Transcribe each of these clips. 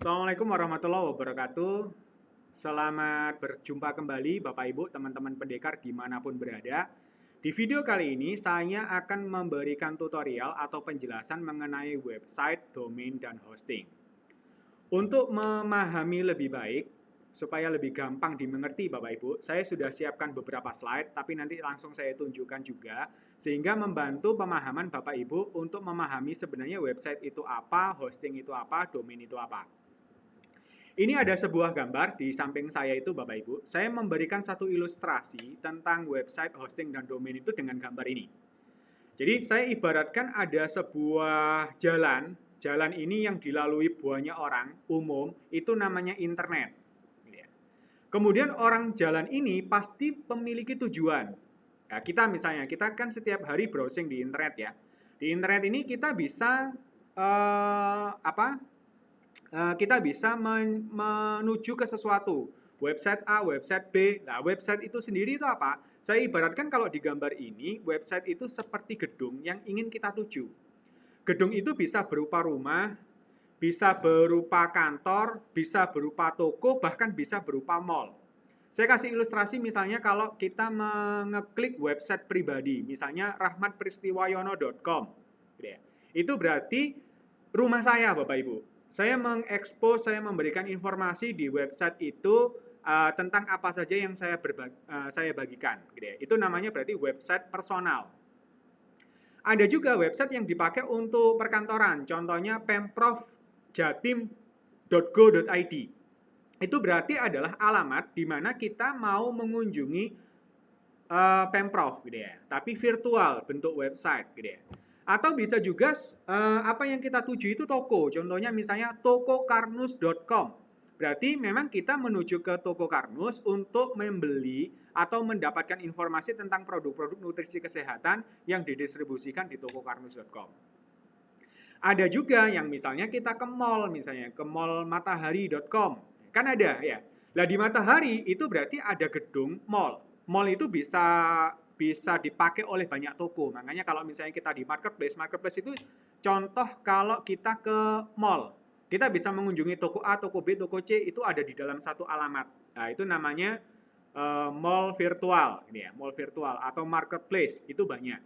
Assalamualaikum warahmatullahi wabarakatuh. Selamat berjumpa kembali Bapak Ibu, teman-teman pendekar dimanapun berada. Di video kali ini saya akan memberikan tutorial atau penjelasan mengenai website, domain, dan hosting. Untuk memahami lebih baik, supaya lebih gampang dimengerti Bapak Ibu, saya sudah siapkan beberapa slide, tapi nanti langsung saya tunjukkan juga, sehingga membantu pemahaman Bapak Ibu untuk memahami sebenarnya website itu apa, hosting itu apa, domain itu apa. Ini ada sebuah gambar di samping saya itu Bapak Ibu. Saya memberikan satu ilustrasi tentang website, hosting, dan domain itu dengan gambar ini. Jadi saya ibaratkan ada sebuah jalan. Jalan ini yang dilalui banyak orang umum, itu namanya internet. Kemudian orang jalan ini pasti memiliki tujuan. Nah, kita kan setiap hari browsing di internet ya. Di internet ini kita bisa kita bisa menuju ke sesuatu, website A, website B. Nah, website itu sendiri itu apa? Saya ibaratkan kalau di gambar ini, website itu seperti gedung yang ingin kita tuju. Gedung itu bisa berupa rumah, bisa berupa kantor, bisa berupa toko, bahkan bisa berupa mall. Saya kasih ilustrasi misalnya kalau kita mengeklik website pribadi, misalnya rahmatpristiwayono.com. Itu berarti rumah saya Bapak Ibu. Saya mengekspos, saya memberikan informasi di website itu tentang apa saja yang saya bagikan. Itu namanya berarti website personal. Ada juga website yang dipakai untuk perkantoran, contohnya pemprovjatim.go.id. Itu berarti adalah alamat di mana kita mau mengunjungi Pemprov, tapi virtual bentuk website, Atau bisa juga apa yang kita tuju itu toko. Contohnya misalnya tokokarnus.com. Berarti memang kita menuju ke toko Karnus untuk membeli atau mendapatkan informasi tentang produk-produk nutrisi kesehatan yang didistribusikan di tokokarnus.com. Ada juga yang misalnya kita ke mall, misalnya ke mallmatahari.com. Kan ada ya. Nah di Matahari itu berarti ada gedung mall. Mall itu bisa dipakai oleh banyak toko. Makanya kalau misalnya kita di marketplace itu contoh kalau kita ke mall, kita bisa mengunjungi toko A, toko B, toko C itu ada di dalam satu alamat. Nah, itu namanya mall virtual, ini ya, mall virtual atau marketplace itu banyak.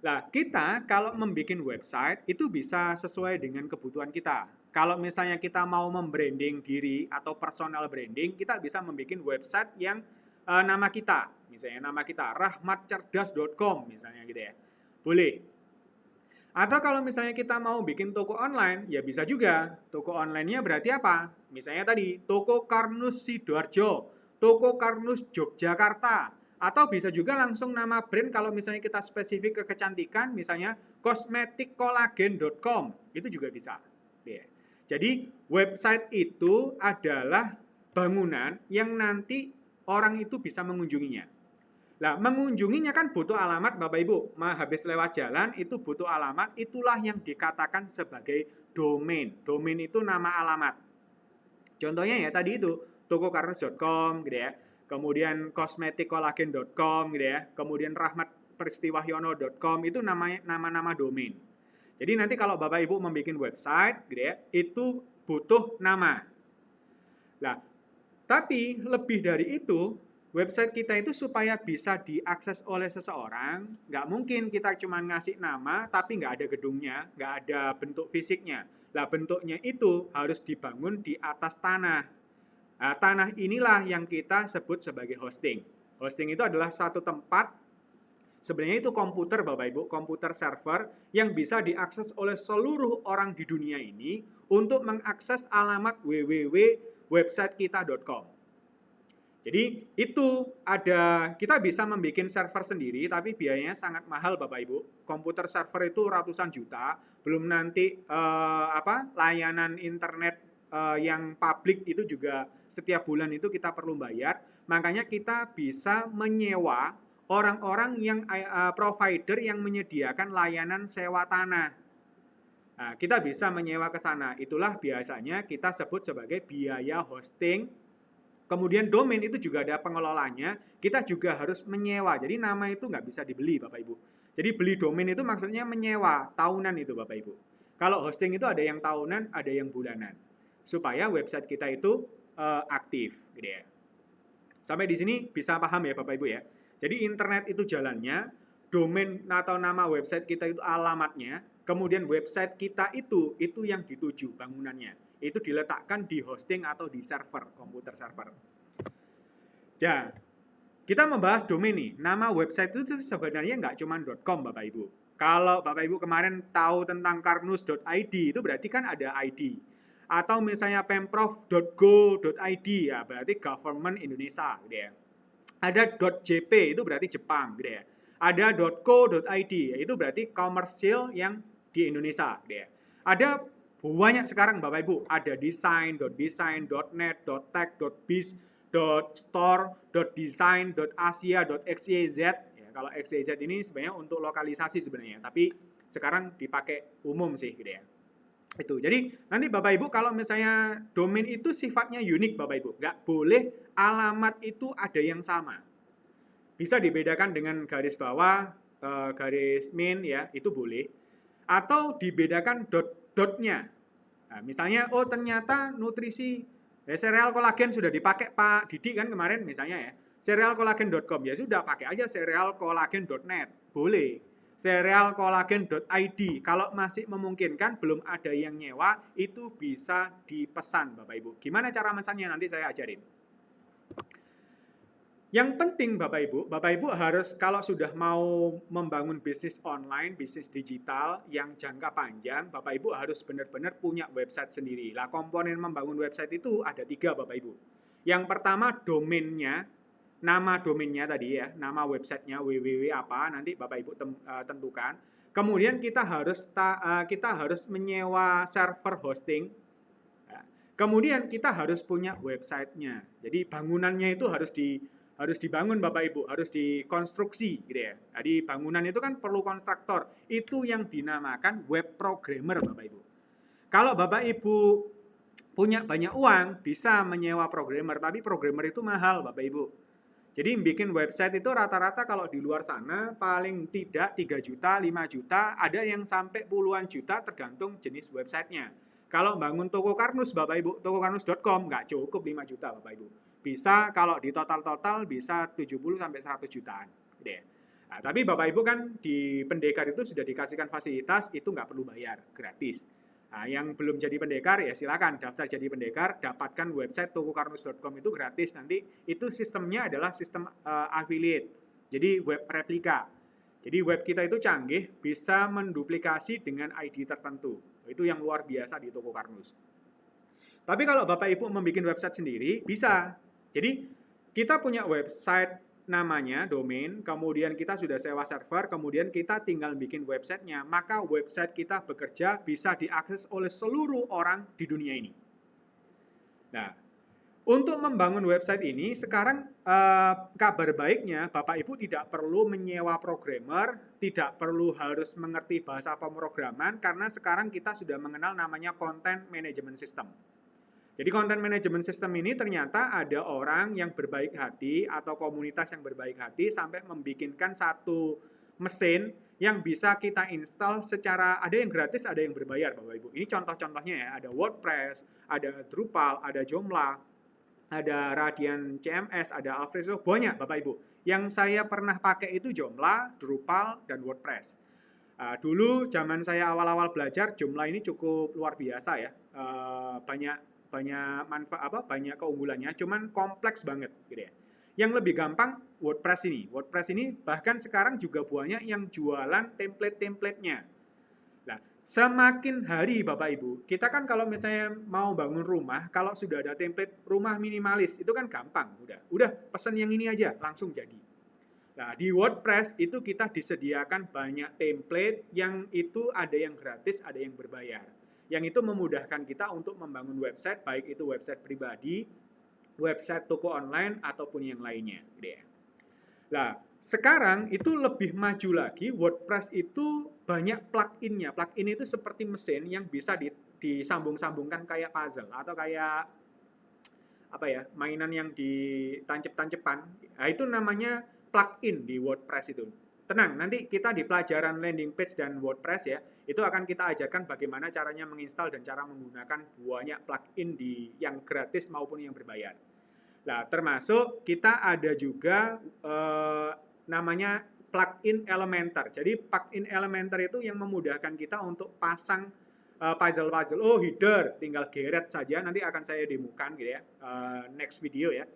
Nah, kita kalau membuat website itu bisa sesuai dengan kebutuhan kita. Kalau misalnya kita mau membranding diri atau personal branding, kita bisa membuat website yang nama kita, misalnya nama kita rahmatcerdas.com misalnya gitu ya. Boleh. Atau kalau misalnya kita mau bikin toko online, ya bisa juga. Toko online-nya berarti apa? Misalnya tadi, toko Karnus Sidoarjo, toko Karnus Yogyakarta, atau bisa juga langsung nama brand kalau misalnya kita spesifik ke kecantikan, misalnya kosmetikkolagen.com, itu juga bisa. Jadi website itu adalah bangunan yang nanti orang itu bisa mengunjunginya. Nah, mengunjunginya kan butuh alamat Bapak Ibu. Habis lewat jalan itu butuh alamat, itulah yang dikatakan sebagai domain. Domain itu nama alamat. Contohnya ya tadi itu tokokarnus.com gitu ya. Kemudian kosmetikkolagen.com gitu ya. Kemudian rahmatpristiwahyono.com itu nama-nama domain. Jadi nanti kalau Bapak Ibu membuat website gitu ya, itu butuh nama. Nah, tapi lebih dari itu, website kita itu supaya bisa diakses oleh seseorang, nggak mungkin kita cuma ngasih nama, tapi nggak ada gedungnya, nggak ada bentuk fisiknya. Nah, bentuknya itu harus dibangun di atas tanah. Nah, tanah inilah yang kita sebut sebagai hosting. Hosting itu adalah satu tempat, sebenarnya itu komputer Bapak Ibu, komputer server yang bisa diakses oleh seluruh orang di dunia ini untuk mengakses alamat www.websitekita.com. Jadi itu kita bisa membuat server sendiri, tapi biayanya sangat mahal Bapak Ibu. Komputer server itu ratusan juta, belum nanti layanan internet yang publik itu juga setiap bulan itu kita perlu bayar. Makanya kita bisa menyewa orang-orang yang provider yang menyediakan layanan sewa tanah. Nah, kita bisa menyewa ke sana. Itulah biasanya kita sebut sebagai biaya hosting. Kemudian domain itu juga ada pengelolanya, kita juga harus menyewa. Jadi nama itu nggak bisa dibeli Bapak Ibu. Jadi beli domain itu maksudnya menyewa, tahunan itu Bapak Ibu. Kalau hosting itu ada yang tahunan, ada yang bulanan. supaya website kita itu aktif, gitu ya. Sampai di sini bisa paham ya Bapak Ibu ya. Jadi internet itu jalannya, domain atau nama website kita itu alamatnya, kemudian website kita itu yang dituju bangunannya. Itu diletakkan di hosting atau di server, komputer server. Ya, kita membahas domain nih. Nama website itu sebenarnya nggak cuma .com Bapak Ibu. Kalau Bapak Ibu kemarin tahu tentang karnus.id itu berarti kan ada ID. Atau misalnya pemprov.go.id ya berarti government Indonesia gitu ya. Ada .jp itu berarti Jepang gitu ya. Ada .co.id itu berarti komersial yang di Indonesia gitu ya. Ada banyak sekarang Bapak Ibu, ada design, .net, .tech, .biz, .store, .design, .asia, .xyz. Ya, kalau xyz ini sebenarnya untuk lokalisasi sebenarnya, tapi sekarang dipakai umum sih gitu ya. Itu. Jadi nanti Bapak Ibu kalau misalnya domain itu sifatnya unik Bapak Ibu, nggak boleh alamat itu ada yang sama. Bisa dibedakan dengan garis bawah, garis min ya, itu boleh. Atau dibedakan dot-dotnya. Nah, misalnya, oh ternyata nutrisi sereal kolagen sudah dipakai Pak Didi kan kemarin misalnya ya. Cerealkolagen.com ya sudah pakai aja cerealkolagen.net. Boleh. Cerealkolagen.id. Kalau masih memungkinkan belum ada yang nyewa, itu bisa dipesan Bapak Ibu. Gimana cara mesannya nanti saya ajarin. Yang penting Bapak Ibu harus kalau sudah mau membangun bisnis online, bisnis digital yang jangka panjang, Bapak Ibu harus benar-benar punya website sendiri. Lah komponen membangun website itu ada 3 Bapak Ibu. Yang pertama domainnya, nama domainnya tadi ya, nama websitenya www apa, nanti Bapak Ibu tentukan. Kemudian kita harus menyewa server hosting. Kemudian kita harus punya websitenya. Jadi bangunannya itu harus dibangun Bapak Ibu, harus dikonstruksi gitu ya. Jadi bangunan itu kan perlu kontraktor. Itu yang dinamakan web programmer Bapak Ibu. Kalau Bapak Ibu punya banyak uang, bisa menyewa programmer, tapi programmer itu mahal Bapak Ibu. Jadi bikin website itu rata-rata kalau di luar sana paling tidak 3 juta, 5 juta, ada yang sampai puluhan juta tergantung jenis websitenya. Kalau bangun toko karnus Bapak Ibu, tokokarnus.com nggak cukup 5 juta Bapak Ibu. Bisa kalau di total bisa 70 sampai 100 jutaan. Gitu ya. Nah, tapi Bapak Ibu kan di pendekar itu sudah dikasihkan fasilitas, itu nggak perlu bayar, gratis. Nah, yang belum jadi pendekar ya silakan daftar jadi pendekar, dapatkan website tokokarnus.com itu gratis nanti. Itu sistemnya adalah sistem affiliate. Jadi web replika. Jadi web kita itu canggih, bisa menduplikasi dengan ID tertentu. Itu yang luar biasa di Toko Karnus. Tapi kalau Bapak Ibu membuat website sendiri, bisa. Jadi kita punya website namanya, domain, kemudian kita sudah sewa server, kemudian kita tinggal bikin websitenya, maka website kita bekerja bisa diakses oleh seluruh orang di dunia ini. Nah, untuk membangun website ini, sekarang kabar baiknya Bapak Ibu tidak perlu menyewa programmer, tidak perlu harus mengerti bahasa pemrograman, karena sekarang kita sudah mengenal namanya content management system. Jadi content management system ini ternyata ada orang yang berbaik hati atau komunitas yang berbaik hati sampai membikinkan satu mesin yang bisa kita install secara, ada yang gratis, ada yang berbayar Bapak Ibu. Ini contoh-contohnya ya, ada WordPress, ada Drupal, ada Joomla, ada Radian CMS, ada Alfredo, banyak Bapak Ibu. Yang saya pernah pakai itu Joomla, Drupal, dan WordPress. Dulu zaman saya awal-awal belajar, Joomla ini cukup luar biasa ya, banyak manfaat banyak keunggulannya, cuman kompleks banget gitu ya. Yang lebih gampang WordPress ini. WordPress ini bahkan sekarang juga banyak yang jualan template-templatenya. Nah, semakin hari Bapak Ibu, kita kan kalau misalnya mau bangun rumah, kalau sudah ada template rumah minimalis, itu kan gampang, udah pesan yang ini aja langsung jadi. Nah, di WordPress itu kita disediakan banyak template yang itu ada yang gratis, ada yang berbayar. Yang itu memudahkan kita untuk membangun website, baik itu website pribadi, website toko online, ataupun yang lainnya. Nah, sekarang itu lebih maju lagi, WordPress itu banyak plugin-nya. Plugin itu seperti mesin yang bisa disambung-sambungkan kayak puzzle, atau kayak mainan yang ditancep-tancepan. Nah, itu namanya plugin di WordPress itu. tenang, nanti kita di pelajaran landing page dan WordPress ya, itu akan kita ajarkan bagaimana caranya menginstal dan cara menggunakan banyak plugin yang gratis maupun yang berbayar. Nah, termasuk kita ada juga namanya plugin Elementor. Jadi plugin Elementor itu yang memudahkan kita untuk pasang puzzle-puzzle. Oh, header, tinggal geret saja. Nanti akan saya demokan gitu ya, next video ya.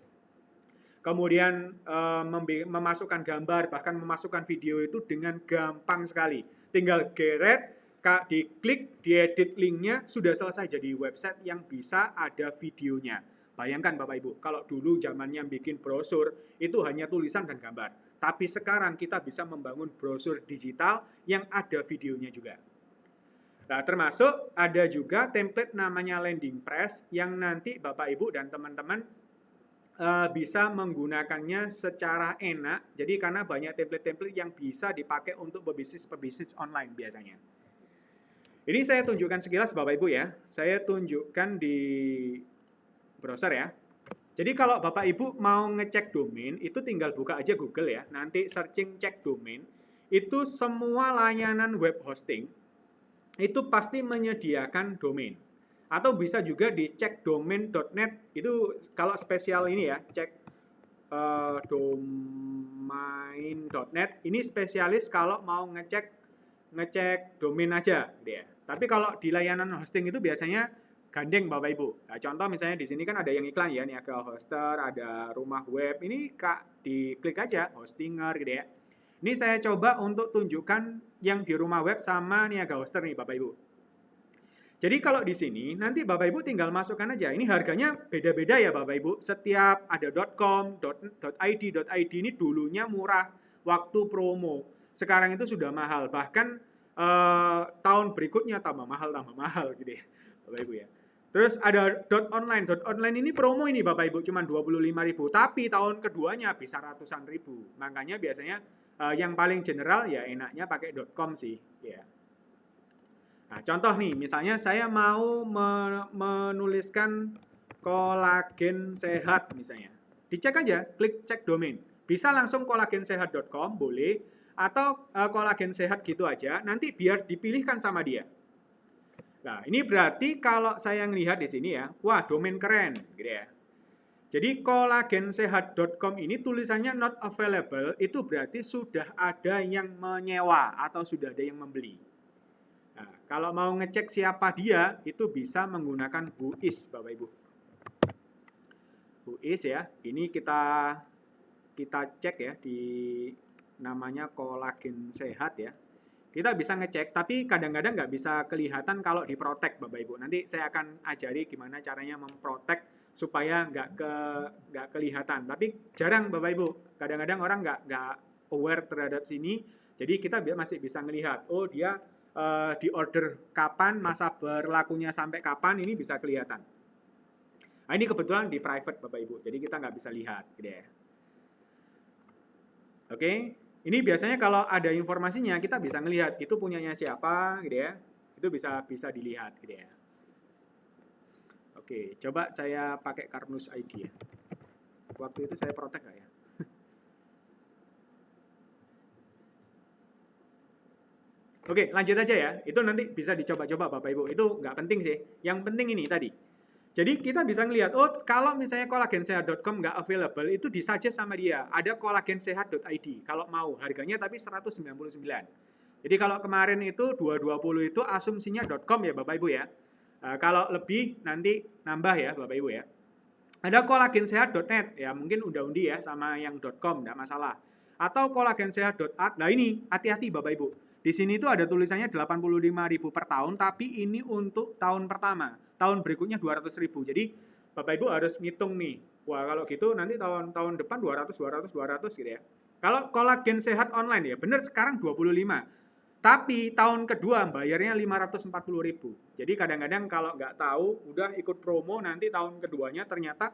Kemudian memasukkan gambar, bahkan memasukkan video itu dengan gampang sekali. Tinggal geret, diklik, diedit linknya, sudah selesai jadi website yang bisa ada videonya. Bayangkan Bapak Ibu, kalau dulu zamannya bikin brosur, itu hanya tulisan dan gambar. Tapi sekarang kita bisa membangun brosur digital yang ada videonya juga. Nah, termasuk ada juga template namanya landing press yang nanti Bapak Ibu dan teman-teman bisa menggunakannya secara enak. Jadi karena banyak template-template yang bisa dipakai untuk pebisnis online biasanya. Ini saya tunjukkan sekilas Bapak Ibu ya. Saya tunjukkan di browser ya. Jadi kalau Bapak Ibu mau ngecek domain, itu tinggal buka aja Google ya. Nanti searching cek domain, itu semua layanan web hosting itu pasti menyediakan domain. Atau bisa juga dicek domain.net, itu kalau spesial ini ya, cek domain.net, ini spesialis kalau mau ngecek domain aja dia. Tapi kalau di layanan hosting itu biasanya gandeng Bapak Ibu. Nah, contoh misalnya di sini kan ada yang iklan ya, Niaga Hoster, ada rumah web. Ini diklik aja Hostinger gitu ya. Ini saya coba untuk tunjukkan yang di rumah web sama Niaga Hoster nih Bapak Ibu. Jadi kalau di sini nanti Bapak Ibu tinggal masukkan aja. Ini harganya beda-beda ya Bapak Ibu. Setiap ada .com, .id ini dulunya murah waktu promo. Sekarang itu sudah mahal. Bahkan tahun berikutnya tambah mahal gitu ya Bapak Ibu ya. Terus ada .online. .online ini promo ini Bapak Ibu cuma 25.000. Tapi tahun keduanya bisa ratusan ribu. Makanya biasanya yang paling general ya enaknya pakai .com sih ya. Nah, contoh nih, misalnya saya mau menuliskan kolagen sehat misalnya. Dicek aja, klik cek domain. Bisa langsung kolagensehat.com, boleh. Atau kolagen sehat gitu aja, nanti biar dipilihkan sama dia. Nah, ini berarti kalau saya melihat di sini ya, wah domain keren, gitu ya. Jadi kolagensehat.com ini tulisannya not available, itu berarti sudah ada yang menyewa atau sudah ada yang membeli. Nah, kalau mau ngecek siapa dia, itu bisa menggunakan Whois, Bapak Ibu. Whois ya, ini kita cek ya di namanya kolagen sehat ya. Kita bisa ngecek, tapi kadang-kadang nggak bisa kelihatan kalau diprotek, Bapak Ibu. Nanti saya akan ajari gimana caranya memprotek supaya nggak kelihatan. Tapi jarang, Bapak Ibu. Kadang-kadang orang nggak aware terhadap sini, jadi kita masih bisa ngelihat. Oh, dia di order kapan, masa berlakunya sampai kapan, ini bisa kelihatan. Nah, ini kebetulan di private Bapak Ibu, jadi kita nggak bisa lihat gitu ya. Oke, ini biasanya kalau ada informasinya kita bisa ngelihat itu punyanya siapa gitu ya. Itu bisa dilihat gitu ya. Oke, coba saya pakai Karnus ID ya. Waktu itu saya protek nggak ya? Oke, lanjut aja ya. Itu nanti bisa dicoba-coba Bapak Ibu. Itu nggak penting sih. Yang penting ini tadi. Jadi kita bisa ngelihat, oh kalau misalnya kolagensehat.com nggak available, itu disuggest sama dia. Ada kolagensehat.id kalau mau. Harganya tapi 199. Jadi kalau kemarin itu 220 itu asumsinya .com ya Bapak Ibu ya. Kalau lebih nanti nambah ya Bapak Ibu ya. Ada kolagensehat.net ya, mungkin undi ya sama yang .com, nggak masalah. Atau kolagensehat.art. Nah ini hati-hati Bapak Ibu. Di sini itu ada tulisannya 85.000 per tahun, tapi ini untuk tahun pertama. Tahun berikutnya 200.000. Jadi Bapak Ibu harus ngitung nih. Wah kalau gitu nanti tahun depan 200 gitu ya. Kalau kolagen sehat online ya, benar sekarang 25. Tapi tahun kedua bayarnya 540.000. Jadi kadang-kadang kalau nggak tahu, udah ikut promo, nanti tahun keduanya ternyata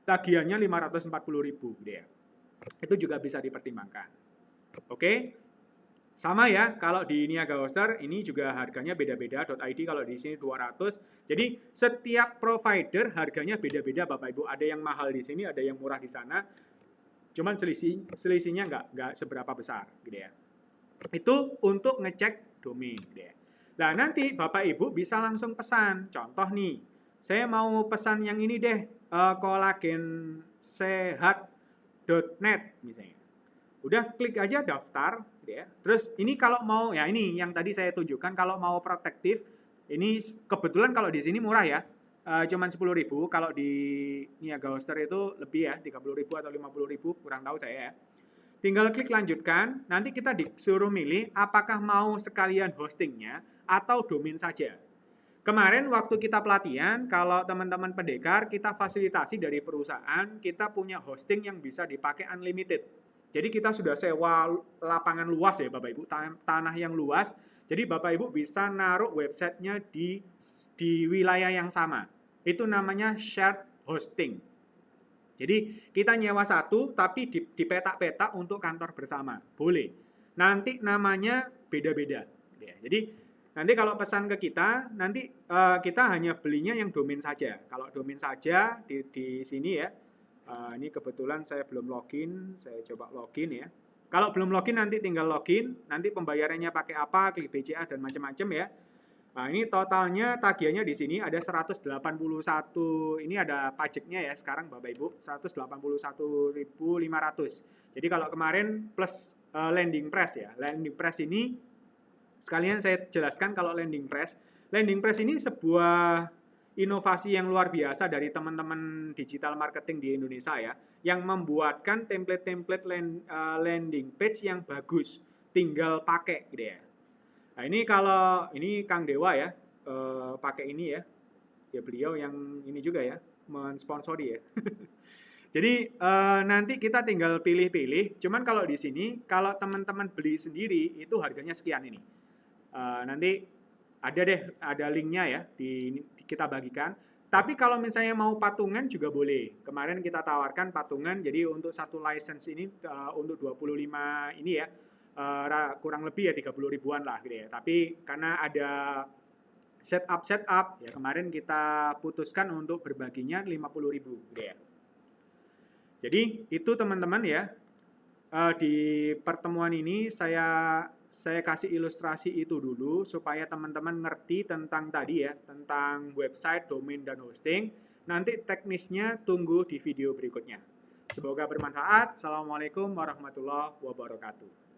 tagihannya 540.000 gitu ya. Itu juga bisa dipertimbangkan. Oke? Sama ya, kalau di Niaga Hoster ini juga harganya beda-beda, .id kalau di sini 200. Jadi setiap provider harganya beda-beda Bapak Ibu. Ada yang mahal di sini, ada yang murah di sana. Cuman selisihnya nggak seberapa besar gitu ya. Itu untuk ngecek domain gitu ya. Nah, nanti Bapak Ibu bisa langsung pesan. Contoh nih, saya mau pesan yang ini deh, kolagensehat.net misalnya. Udah klik aja daftar gitu ya. Terus ini kalau mau, ya ini yang tadi saya tunjukkan, kalau mau protektif, ini kebetulan kalau di sini murah ya. Cuman 10.000, kalau di Niaga Hoster itu lebih ya, 30.000 atau 50.000, kurang tahu saya ya. Tinggal klik lanjutkan, nanti kita disuruh milih apakah mau sekalian hostingnya atau domain saja. Kemarin waktu kita pelatihan, kalau teman-teman pendekar, kita fasilitasi dari perusahaan, kita punya hosting yang bisa dipakai unlimited. Jadi kita sudah sewa lapangan luas ya Bapak Ibu, tanah yang luas. Jadi Bapak Ibu bisa naruh websitenya di wilayah yang sama. Itu namanya shared hosting. Jadi kita nyewa satu tapi dipetak-petak untuk kantor bersama. Boleh. Nanti namanya beda-beda. Jadi nanti kalau pesan ke kita, nanti kita hanya belinya yang domain saja. Kalau domain saja di sini ya. Ini kebetulan saya belum login, saya coba login ya. Kalau belum login nanti tinggal login, nanti pembayarannya pakai apa, klik BCA dan macam-macam ya. Nah, ini totalnya tagihannya di sini ada 181. Ini ada pajaknya ya sekarang Bapak Ibu, 181.500. Jadi kalau kemarin plus landing press ya. Landing press ini sekalian saya jelaskan kalau landing press. Landing press ini sebuah inovasi yang luar biasa dari teman-teman digital marketing di Indonesia ya, yang membuatkan template-template landing page yang bagus, tinggal pakai gitu ya. Nah ini kalau ini Kang Dewa ya, pakai ini ya, ya beliau yang ini juga ya, mensponsori ya. Jadi nanti kita tinggal pilih-pilih. Cuman kalau di sini, kalau teman-teman beli sendiri itu harganya sekian ini. Nanti ada deh, ada linknya ya, kita bagikan. Tapi kalau misalnya mau patungan juga boleh. Kemarin kita tawarkan patungan, jadi untuk satu license ini untuk 25 ini ya, kurang lebih ya 30 ribuan lah gitu ya. Tapi karena ada setup ya kemarin kita putuskan untuk berbaginya 50.000 gitu ya. Jadi itu teman-teman ya, di pertemuan ini saya kasih ilustrasi itu dulu supaya teman-teman ngerti tentang tadi ya, tentang website, domain, dan hosting. Nanti teknisnya tunggu di video berikutnya. Semoga bermanfaat. Assalamualaikum warahmatullahi wabarakatuh.